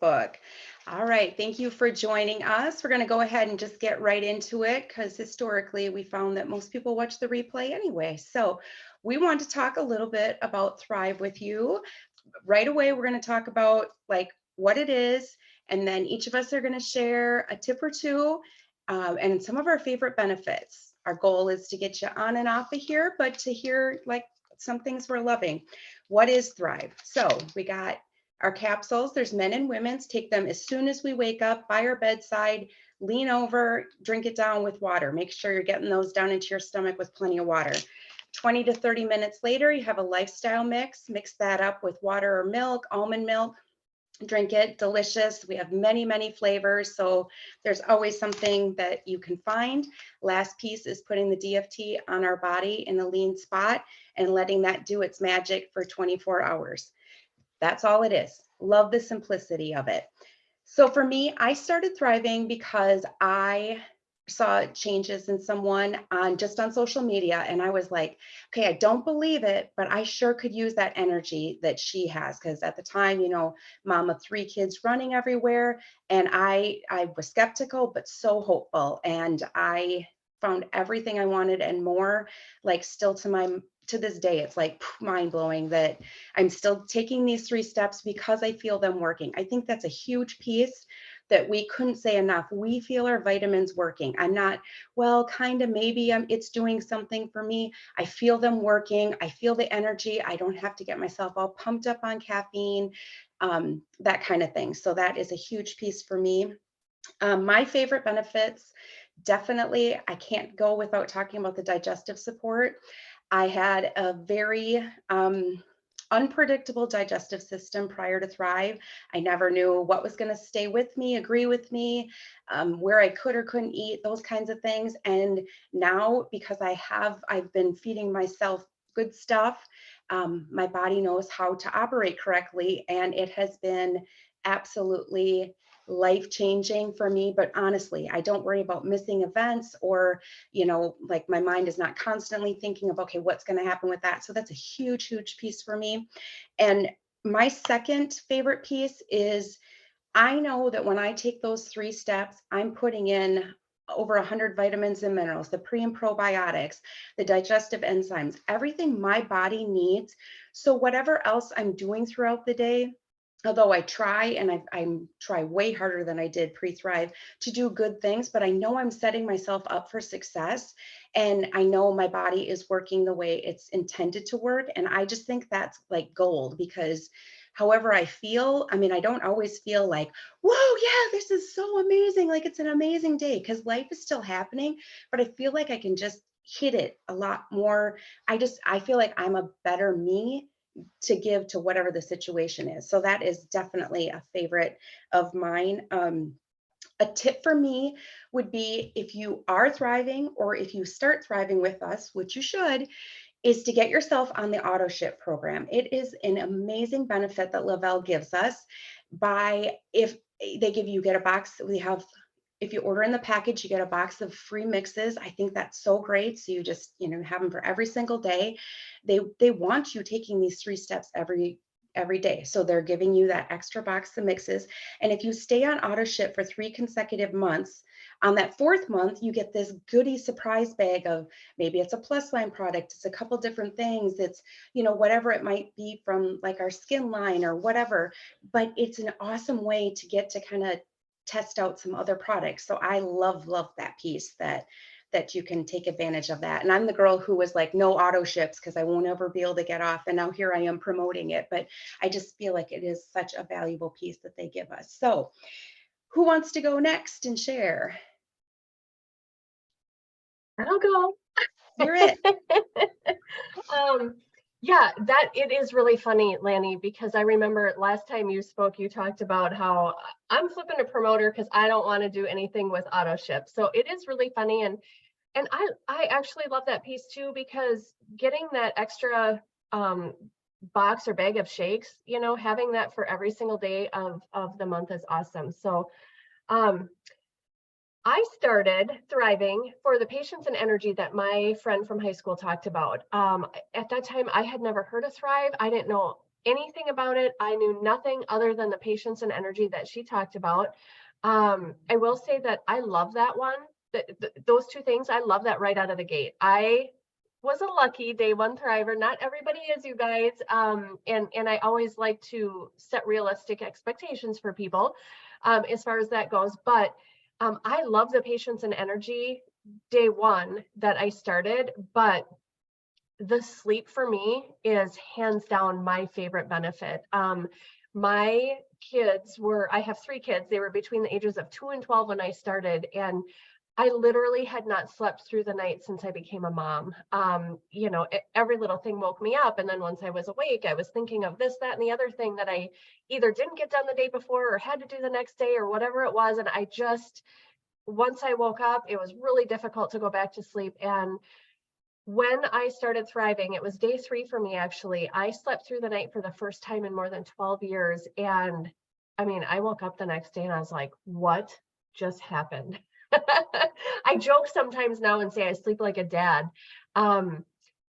Facebook. All right, thank you for joining us. We're going to go ahead and just get right into it because historically we found that most people watch the replay anyway. So, we want to talk a little bit about Thrive with you. Right away, we're going to talk about like what it is, and then each of us are going to share a tip or two and some of our favorite benefits. Our goal is to get you on and off of here, but to hear like some things we're loving. What is Thrive? So we got our capsules. There's men and women's. Take them as soon as we wake up by our bedside. Lean over, drink it down with water. Make sure you're getting those down into your stomach with plenty of water. 20 to 30 minutes later, you have a lifestyle mix. Mix that up with water or milk, almond milk. Drink it, delicious. We have many, many flavors. So there's always something that you can find. Last piece is putting the DFT on our body in a lean spot and letting that do its magic for 24 hours. That's all it is. Love the simplicity of it. So for me, I started Thriving because I saw changes in someone on social media, and I was like, okay, I don't believe it, but I sure could use that energy that she has, because at the time, mom of three kids running everywhere, and I was skeptical but so hopeful, and I found everything I wanted and more. Like, still to this day, it's like mind blowing that I'm still taking these 3 steps because I feel them working. I think that's a huge piece that we couldn't say enough. We feel our vitamins working. I'm not, well, kind of, maybe it's doing something for me. I feel them working. I feel the energy. I don't have to get myself all pumped up on caffeine, that kind of thing. So that is a huge piece for me. My favorite benefits, definitely, I can't go without talking about the digestive support. I had a very unpredictable digestive system prior to Thrive. I never knew what was going to stay with me, agree with me, where I could or couldn't eat, those kinds of things. And now, because I've been feeding myself good stuff, my body knows how to operate correctly, and it has been absolutely life changing for me. But honestly, I don't worry about missing events, or like my mind is not constantly thinking of, okay, what's going to happen with that. So that's a huge, huge piece for me. And my second favorite piece is, I know that when I take those 3 steps, I'm putting in over 100 vitamins and minerals, the pre and probiotics, the digestive enzymes, everything my body needs. So whatever else I'm doing throughout the day, although I try, and I try way harder than I did pre-Thrive to do good things, but I know I'm setting myself up for success, and I know my body is working the way it's intended to work. And I just think that's like gold, because however I feel, I mean, I don't always feel like, whoa, yeah, this is so amazing. Like, it's an amazing day, because life is still happening, but I feel like I can just hit it a lot more. I feel like I'm a better me to give to whatever the situation is. So that is definitely a favorite of mine. A tip for me would be, if you are thriving or if you start thriving with us, which you should, is to get yourself on the auto ship program. It is an amazing benefit that Le-Vel gives us. By if they give you get a box, we have, if you order in the package, you get a box of free mixes. I think that's so great. So you just, have them for every single day. They want you taking these 3 steps every day. So they're giving you that extra box of mixes. And if you stay on auto ship for 3 consecutive months, on that fourth month, you get this goodie surprise bag of, maybe it's a plus line product, it's a couple different things, it's, whatever it might be from like our skin line or whatever. But it's an awesome way to get to kind of test out some other products. So I love that piece, that you can take advantage of that. And I'm the girl who was like, no auto ships because I won't ever be able to get off. And now here I am promoting it. But I just feel like it is such a valuable piece that they give us. So who wants to go next and share? I'll go. You're it. Um, yeah, that it is really funny, Lanny, because I remember last time you spoke, you talked about how I'm flipping a promoter because I don't want to do anything with auto ship. So it is really funny, and I actually love that piece too, because getting that extra box or bag of shakes, having that for every single day of the month is awesome. So um I started Thriving for the patience and energy that my friend from high school talked about. At that time, I had never heard of Thrive. I didn't know anything about it. I knew nothing other than the patience and energy that she talked about. I will say that I love that one. Those two things, I love that right out of the gate. I was a lucky day one thriver. Not everybody is, you guys. And I always like to set realistic expectations for people as far as that goes. But I love the patience and energy day one that I started, but the sleep for me is hands down my favorite benefit. My kids were, I have 3 kids. They were between the ages of 2 and 12 when I started. And I literally had not slept through the night since I became a mom. You know, every little thing woke me up. And then once I was awake, I was thinking of this, that, and the other thing that I either didn't get done the day before or had to do the next day or whatever it was. And I just, once I woke up, it was really difficult to go back to sleep. And when I started thriving, it was day 3 for me, actually. I slept through the night for the first time in more than 12 years. And I mean, I woke up the next day and I was like, what just happened? I joke sometimes now and say I sleep like a dad,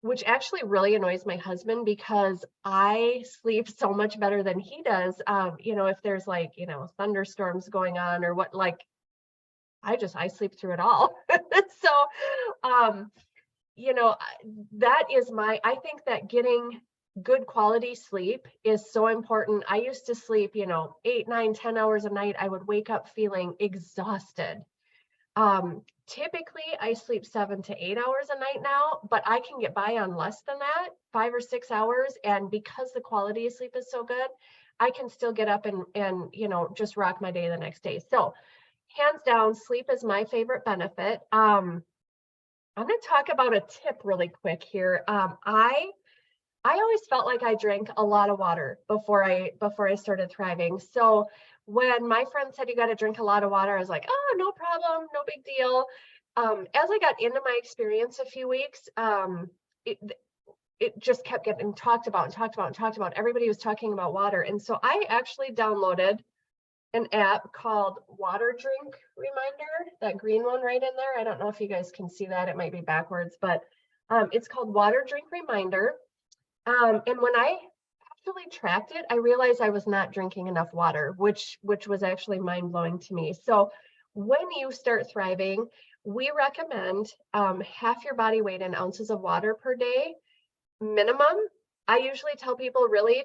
which actually really annoys my husband because I sleep so much better than he does. You know, if there's like, you know, thunderstorms going on or what, like, I sleep through it all. So, you know, that is I think that getting good quality sleep is so important. I used to sleep, you know, 8, 9, 10 hours a night. I would wake up feeling exhausted. Typically I sleep 7 to 8 hours a night now, but I can get by on less than that, 5 or 6 hours. And because the quality of sleep is so good, I can still get up and, you know, just rock my day the next day. So hands down, sleep is my favorite benefit. I'm going to talk about a tip really quick here. I always felt like I drank a lot of water before I started thriving. So when my friend said you got to drink a lot of water, I was like, oh, no problem, no big deal. As I got into my experience a few weeks, it just kept getting talked about and talked about and talked about. Everybody was talking about water, and so I actually downloaded an app called Water Drink Reminder, that green one right in there. I don't know if you guys can see that. It might be backwards, but it's called Water Drink Reminder. And when I actually tracked it, I realized I was not drinking enough water, which was actually mind blowing to me. So when you start thriving, we recommend half your body weight in ounces of water per day minimum. I usually tell people really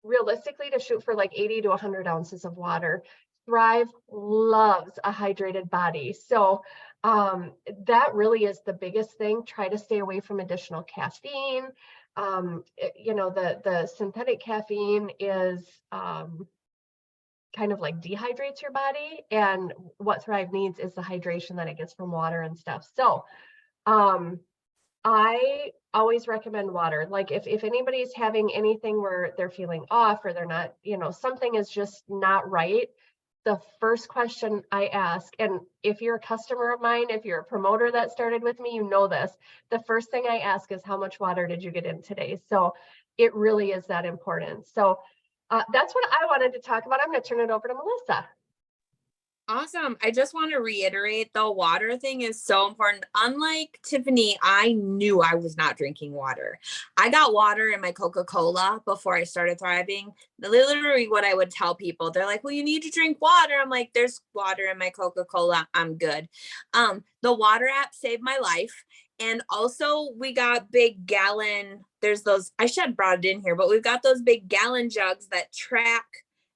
realistically to shoot for like 80 to 100 ounces of water. Thrive loves a hydrated body. So that really is the biggest thing. Try to stay away from additional caffeine. You know, the synthetic caffeine is kind of like dehydrates your body, and what Thrive needs is the hydration that it gets from water and stuff. So I always recommend water. Like if anybody's having anything where they're feeling off or they're not, you know, something is just not right, the first question I ask, and if you're a customer of mine, if you're a promoter that started with me, you know this, the first thing I ask is how much water did you get in today? So it really is that important. So that's what I wanted to talk about. I'm going to turn it over to Melissa. Awesome. I just want to reiterate the water thing is so important. Unlike Tiffany, I knew I was not drinking water. I got water in my Coca-Cola before I started thriving. Literally what I would tell people, they're like, well, you need to drink water. I'm like, there's water in my Coca-Cola. I'm good. The water app saved my life. And also we got big gallon, there's those, I should have brought it in here, but we've got those big gallon jugs that track.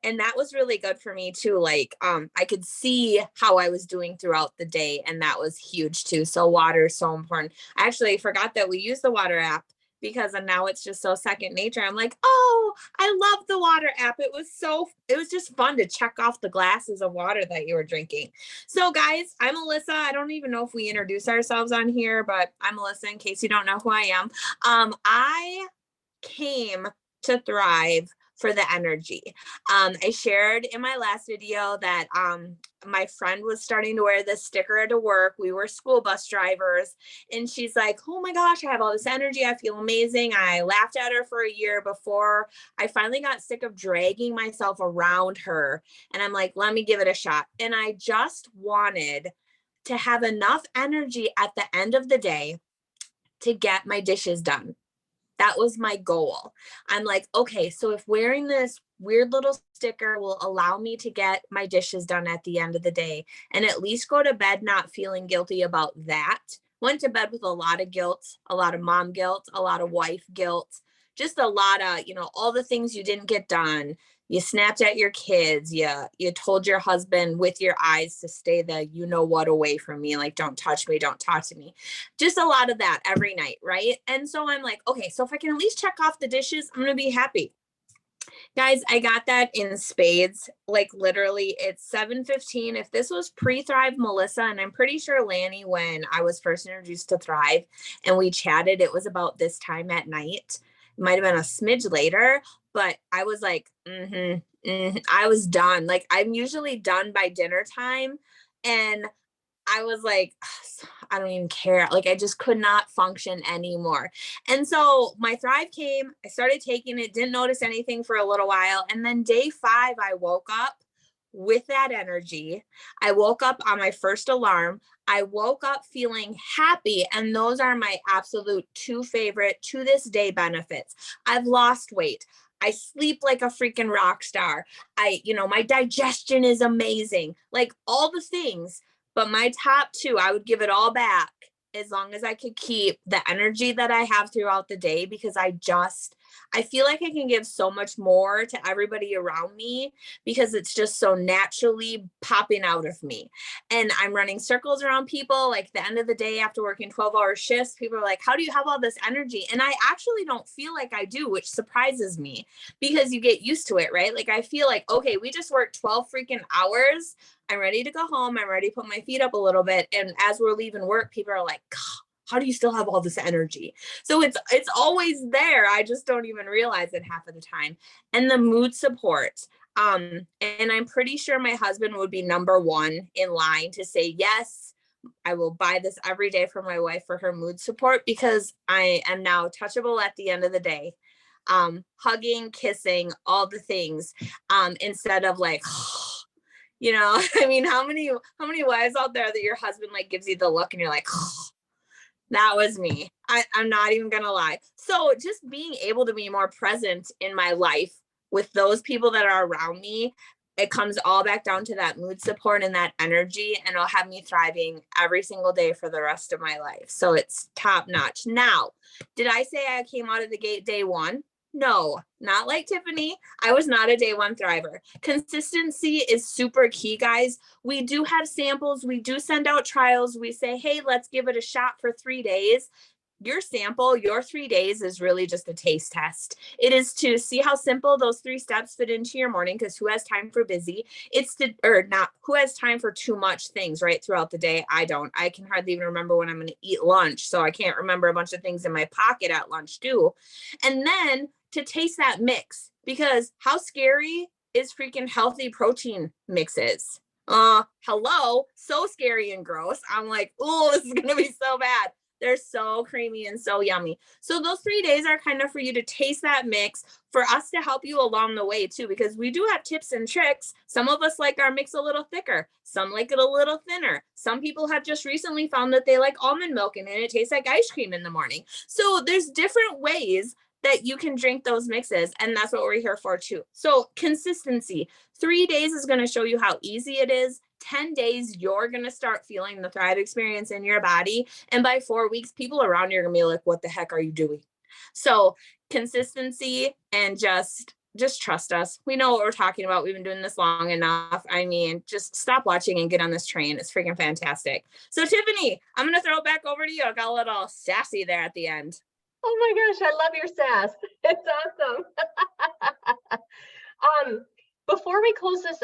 And that was really good for me too. Like, I could see how I was doing throughout the day, and that was huge too. So water is so important. I actually forgot that we use the water app because now it's just so second nature. I'm like, oh, I love the water app. It was just fun to check off the glasses of water that you were drinking. So guys, I'm Melissa. I don't even know if we introduce ourselves on here, but I'm Melissa in case you don't know who I am. I came to Thrive for the energy. I shared in my last video that my friend was starting to wear this sticker to work. We were school bus drivers, and she's like, oh my gosh, I have all this energy. I feel amazing. I laughed at her for a year before I finally got sick of dragging myself around her. And I'm like, let me give it a shot. And I just wanted to have enough energy at the end of the day to get my dishes done. That was my goal. I'm like, okay, so if wearing this weird little sticker will allow me to get my dishes done at the end of the day and at least go to bed not feeling guilty about that. Went to bed with a lot of guilt, a lot of mom guilt, a lot of wife guilt, just a lot of, all the things you didn't get done. You snapped at your kids. You told your husband with your eyes to stay the what away from me, like don't touch me, don't talk to me. Just a lot of that every night, right? And so I'm like, okay, so if I can at least check off the dishes, I'm gonna be happy. Guys, I got that in spades. Like literally, it's 7:15. If this was pre-Thrive Melissa, and I'm pretty sure Lanny, when I was first introduced to Thrive and we chatted, it was about this time at night. It might have been a smidge later, but I was like, I was done. Like I'm usually done by dinner time. And I was like, I don't even care. Like I just could not function anymore. And so my Thrive came, I started taking it, didn't notice anything for a little while. And then day 5, I woke up with that energy. I woke up on my first alarm. I woke up feeling happy. And those are my absolute 2 favorite to this day benefits. I've lost weight. I sleep like a freaking rock star. My digestion is amazing. Like all the things. But my top 2, I would give it all back as long as I could keep the energy that I have throughout the day, because I feel like I can give so much more to everybody around me because it's just so naturally popping out of me. And I'm running circles around people. Like the end of the day after working 12-hour shifts, people are like, how do you have all this energy? And I actually don't feel like I do, which surprises me because you get used to it, right? Like I feel like, okay, we just worked 12 freaking hours. I'm ready to go home. I'm ready to put my feet up a little bit. And as we're leaving work, people are like, how do you still have all this energy? So it's always there. I just don't even realize it half of the time. And the mood support. And I'm pretty sure my husband would be number 1 in line to say, yes, I will buy this every day for my wife for her mood support, because I am now touchable at the end of the day. Hugging, kissing, all the things, instead of like, I mean, how many wives out there that your husband like gives you the look and you're like, oh, that was me. I'm not even gonna lie. So just being able to be more present in my life with those people that are around me, it comes all back down to that mood support and that energy, and it'll have me thriving every single day for the rest of my life. So it's top notch. Now, did I say I came out of the gate day 1? No, not like Tiffany. I was not a day 1 thriver. Consistency is super key, guys. We do have samples. We do send out trials. We say, hey, let's give it a shot for 3 days. Your sample, your 3 days is really just a taste test. It is to see how simple those 3 steps fit into your morning, because who has time for busy? Who has time for too much things right throughout the day? I don't. I can hardly even remember when I'm going to eat lunch. So I can't remember a bunch of things in my pocket at lunch too. And then to taste that mix, because how scary is freaking healthy protein mixes? Hello, so scary and gross. I'm like, oh, this is going to be so bad. They're so creamy and so yummy. So those 3 days are kind of for you to taste that mix, for us to help you along the way too, because we do have tips and tricks. Some of us like our mix a little thicker. Some like it a little thinner. Some people have just recently found that they like almond milk and it tastes like ice cream in the morning. So there's different ways that you can drink those mixes. And that's what we're here for too. So consistency, 3 days is going to show you how easy it is. 10 days, you're going to start feeling the Thrive experience in your body. And by 4 weeks, people around you are going to be like, what the heck are you doing? So consistency and just trust us. We know what we're talking about. We've been doing this long enough. I mean, just stop watching and get on this train. It's freaking fantastic. So Tiffany, I'm going to throw it back over to you. I got a little sassy there at the end. Oh my gosh, I love your sass. It's awesome. Before we close this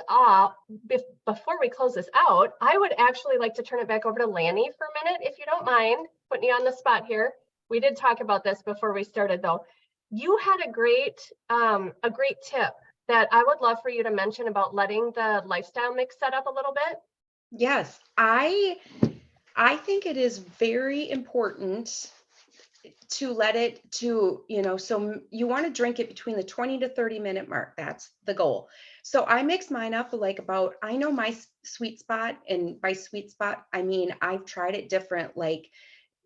out, I would actually like to turn it back over to Lanny for a minute, if you don't mind, putting you on the spot here. We did talk about this before we started, though. You had a great tip that I would love for you to mention about letting the lifestyle mix set up a little bit. Yes, I think it is very important to let it so you want to drink it between the 20 to 30 minute mark. That's the goal. So I mix mine up like I know my sweet spot, and by sweet spot, I mean, I've tried it different, like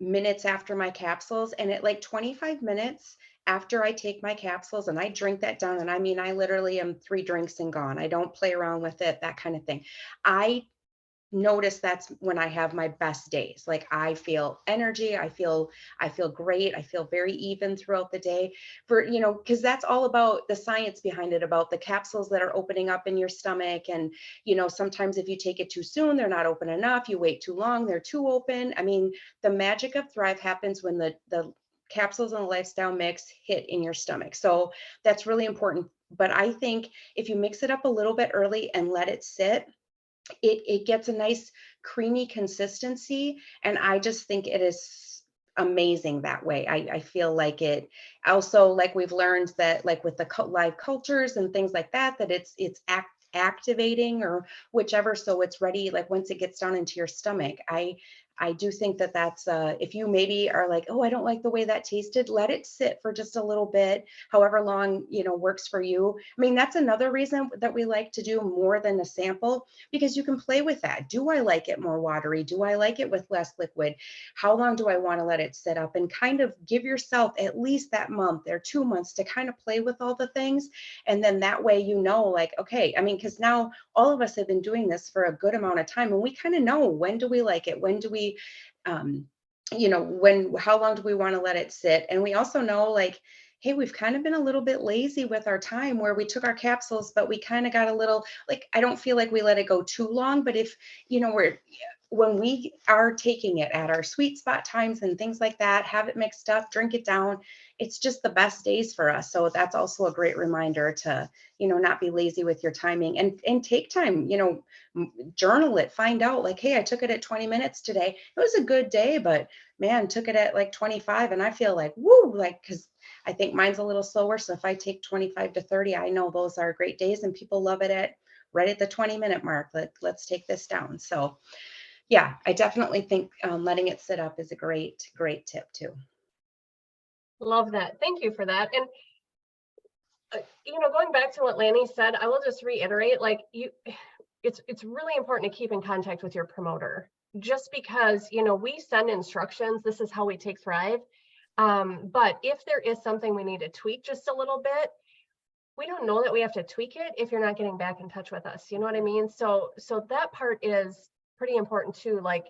minutes after my capsules, and at like 25 minutes after I take my capsules and I drink that down, and I mean, I literally am 3 drinks and gone. I don't play around with it, that kind of thing. I notice that's when I have my best days. Like I feel energy, I feel great, I feel very even throughout the day. For, because that's all about the science behind it, about the capsules that are opening up in your stomach. And, sometimes if you take it too soon, they're not open enough. You wait too long, they're too open. I mean, the magic of Thrive happens when the capsules and the lifestyle mix hit in your stomach. So that's really important. But I think if you mix it up a little bit early and let it sit, it gets a nice creamy consistency, and I just think it is amazing that way. I feel like it also, like we've learned that, like with the live cultures and things like that, that it's activating or whichever, so it's ready, like once it gets down into your stomach. I do think that that's if you maybe are like, oh, I don't like the way that tasted, let it sit for just a little bit, however long works for you. I mean, that's another reason that we like to do more than a sample, because you can play with that. Do I like it more watery? Do I like it with less liquid? How long do I want to let it sit up? And kind of give yourself at least that month or 2 months to kind of play with all the things. And then that way, like, okay, I mean, because now all of us have been doing this for a good amount of time, and we kind of know, when do we like it? When do we, um, how long do we want to let it sit? And we also know, like, hey, we've kind of been a little bit lazy with our time, where we took our capsules, but we kind of got a little, like, I don't feel like we let it go too long. But if, when we are taking it at our sweet spot times and things like that, have it mixed up, drink it down, it's just the best days for us. So that's also a great reminder to, not be lazy with your timing, and take time, journal it, find out, like, hey, I took it at 20 minutes today. It was a good day, but man, took it at like 25, and I feel like, woo, like, because I think mine's a little slower. So if I take 25 to 30, I know those are great days, and people love it at right at the 20-minute mark. Let's take this down. So yeah, I definitely think letting it sit up is a great, great tip too. Love that. Thank you for that. And going back to what Lanny said, I will just reiterate, like, it's really important to keep in contact with your promoter. Just because, we send instructions, this is how we take Thrive. But if there is something we need to tweak just a little bit, we don't know that we have to tweak it if you're not getting back in touch with us. You know what I mean? So that part is pretty important too. Like,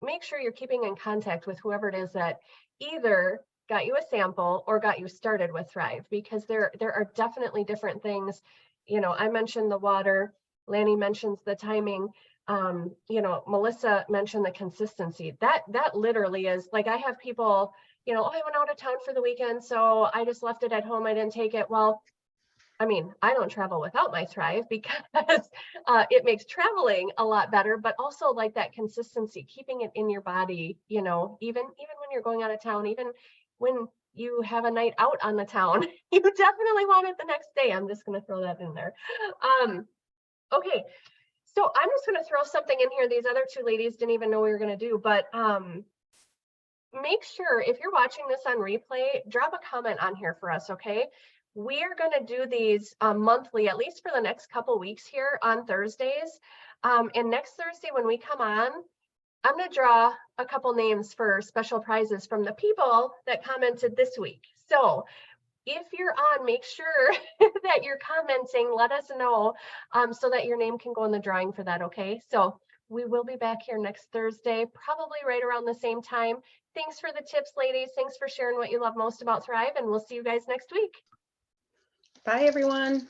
make sure you're keeping in contact with whoever it is that either got you a sample or got you started with Thrive, because there are definitely different things. I mentioned the water, Lanny mentions the timing, Melissa mentioned the consistency. That literally is, like, I have people, oh, I went out of town for the weekend, so I just left it at home, I didn't take it. Well, I mean, I don't travel without my Thrive, because it makes traveling a lot better, but also, like, that consistency, keeping it in your body, even when you're going out of town, even when you have a night out on the town, you definitely want it the next day. I'm just going to throw that in there. Okay. So I'm just going to throw something in here. These other two ladies didn't even know we were going to do, but make sure, if you're watching this on replay, drop a comment on here for us, okay? We are going to do these monthly, at least for the next couple weeks here on Thursdays. And next Thursday when we come on, I'm going to draw a couple names for special prizes from the people that commented this week. So if you're on, make sure that you're commenting, let us know, so that your name can go in the drawing for that, okay? So we will be back here next Thursday, probably right around the same time. Thanks for the tips, ladies. Thanks for sharing what you love most about Thrive, and we'll see you guys next week. Bye, everyone.